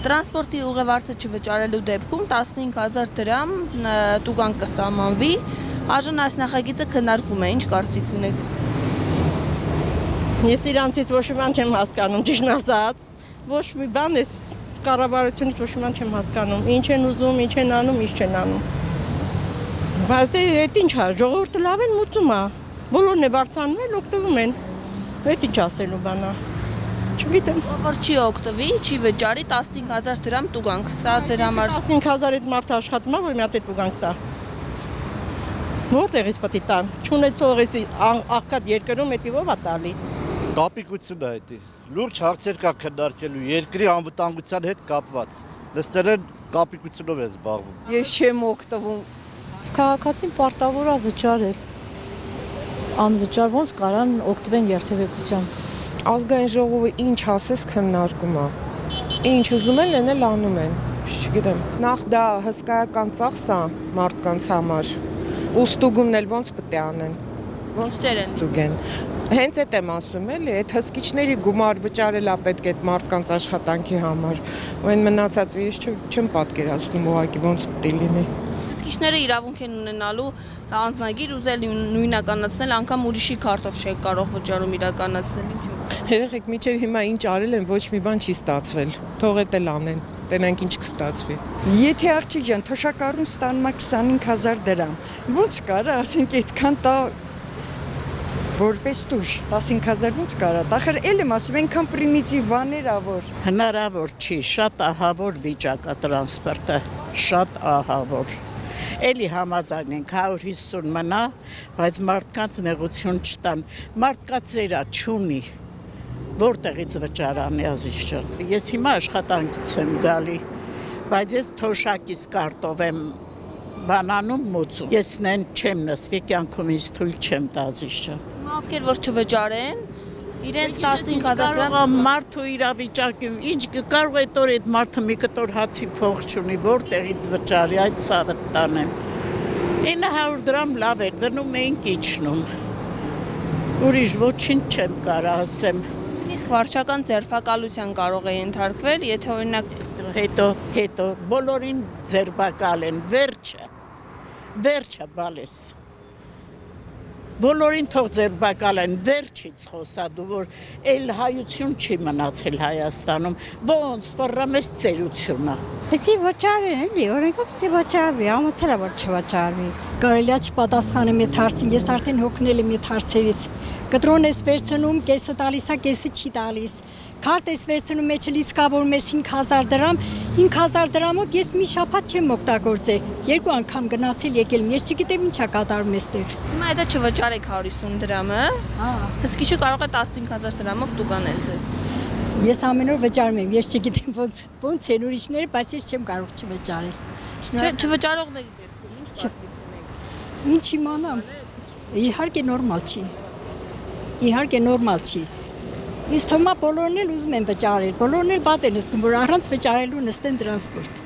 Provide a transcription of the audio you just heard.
Տրանսպորտի ուղևորը չվճարելու դեպքում 15,000 դրամ տուգանք կսահմանվի, այժմ այս նախագիծը քննարկում է, ինչ կարծիք ունեք։ Ես իրանցից ոչ մի բան չեմ հասկանում, ճիշտն ասած, ոչ մի բան էս կառավարությունից ոչ մի բան չեմ հասկանում, ինչ են ուզում, ինչ են անում, ինչ չեն անում։ Բայց այդ ինչ է, ժողովուրդը լավ են մուծում է, բոլորն է բարձրանում են, օգտվում են, այդ ինչ ասելու բան է։ Չգիտեմ։ Որ չի օգտվի, չի վճարի 15,000 դրամ տուգանք, սա ձեր համար 15,000 այդ մարդը աշխատում է, որ մի հատ այդ տուգանք տա։ Որտեղից պետք է տան։ Չունեցողից աղքատ երկրում էդի ով է տալի։ Կապիկությունն է դա։ Լուրջ հարցեր կա քննարկելու երկրի անվտանգության հետ կապված։ Նստերեն կապիկությունով է զբաղվում։ Ես չեմ օգտվում։ Քաղաքացին պարտավոր է վճարել։ Անվճար ոնց կարան օգտվեն երթևեկությամբ։ Ազգային ժողովը ինչ ասես քննարկում է։ Ինչ ուզում են, այն էլ անում են։ Չգիտեմ։ Նախ դա հսկայական ծախս է մարդկանց համար։ Ու ստուգումն էլ ոնց պետք է անեն։ Ոնց ստուգեն։ Հենց այդ եմ ասում էլի, այդ հսկիչների գումար վճարել է պետք է այդ մարդկանց աշխատանքի համար։ Ու այն մնացածը ես չեմ պատկերացնում ուղղակի ոնց պետք է լինի։ Հսկիչները իրավունք են ունենալու անձնագիր ուզել նույնականացնել, անգամ ուրիշի քարտով չեք կարող վճարում իրականացնել, ինչու՞։ Երեխեք միջև հիմա ինչ արել են, ոչ մի բան չի ստացվել։ Թող էդ էլ անեն, տենանք ինչ կստացվի։ Եթե աղջիկ ջան թոշակառուն ստանում է 25,000 դրամ, ոնց կարա, ասենք այդքան տա որպես տուժ 15,000 ոնց կարա։ Ախր էլ եմ ասում, այնքան պրիմիտիվ բաներ ա որ։ Հնարավոր չի, շատ ահավոր վիճակ է տրանսպորտը, շատ ահավոր։ Էլի համաձայն ենք 150 մնա, բայց մարդկանց նեղություն չտան։ Մարդկացերա չունի, որտեղից վճարանի ազիզ ջան։ Ես հիմա աշխատանքից եմ գալի, բայց ես թոշակից կարտով եմ բանանում մուծում։ Ես նեն չեմ նստի, կյանքում ինձ թույլ չեմ տա ազիզ ջան։ Ովքեր որ չվճարեն, իրենց 15,000 դրամ մարդու իրավիճակը ինչ կարող է տոր այդ մարդը մի կտոր հացի փող չունի, որտեղից վճարի, այդ ցավը տանեմ։ 900 դրամ լավ էր, դնում էինք իջնում։ Ուրիշ ոչինչ չեմ կարող ասեմ։ իսկ վարչական ձերբակալության կարող է ենթարկվել, եթե օրինակ հետո բոլորին ձերբակալ են, վերջը բալես։ Բոլորին թող ձերբակալ են, վերջից խոսա դու, որ էլ հայություն չի մնացել Հայաստանում, ոնց պռամես ծերությունա։ Պետք է վճարեն, էլի, օրենքով պետք է վճարվի, ամոթելա որ չվճարվի։ Կարելի է չպատասխանեմ այդ հարցին, ես արդեն հոգնել եմ այդ հարցերից։ Կտրոն ես վերցնում, կեսը տալիս է, կեսը չի տալիս։ Քարտ ես վերցնում, մեջը լիցքավորում ես 5,000 դրամ, 5,000 դրամով ես մի շաբաթ չեմ օգտագործել։ Երկու անգամ գնացել եկել, ես չգիտեմ ինչա կատարում էստեղ։ հիմա դա չվճարեք 150 դրամը, հսկիչը կարող է 15,000 դրամով տուգանել ձեզ։ Ես ամեն օր վճարում եմ, ես չգիտեմ ոնց են ուրիշները, բայց ես չեմ կարող չվճարել։ Չվճարողների դեպքում ինչ կարծիք ունեք։ Ինչ իմանամ։ Իհարկե նորմալ չի։ Իհարկե նորմալ չի։ Իսկ թվում է բոլորն էլ ուզում են վճարել, բոլորն էլ վատ են զգում, որ առանց վճարելու նստեն տրանսպորտ։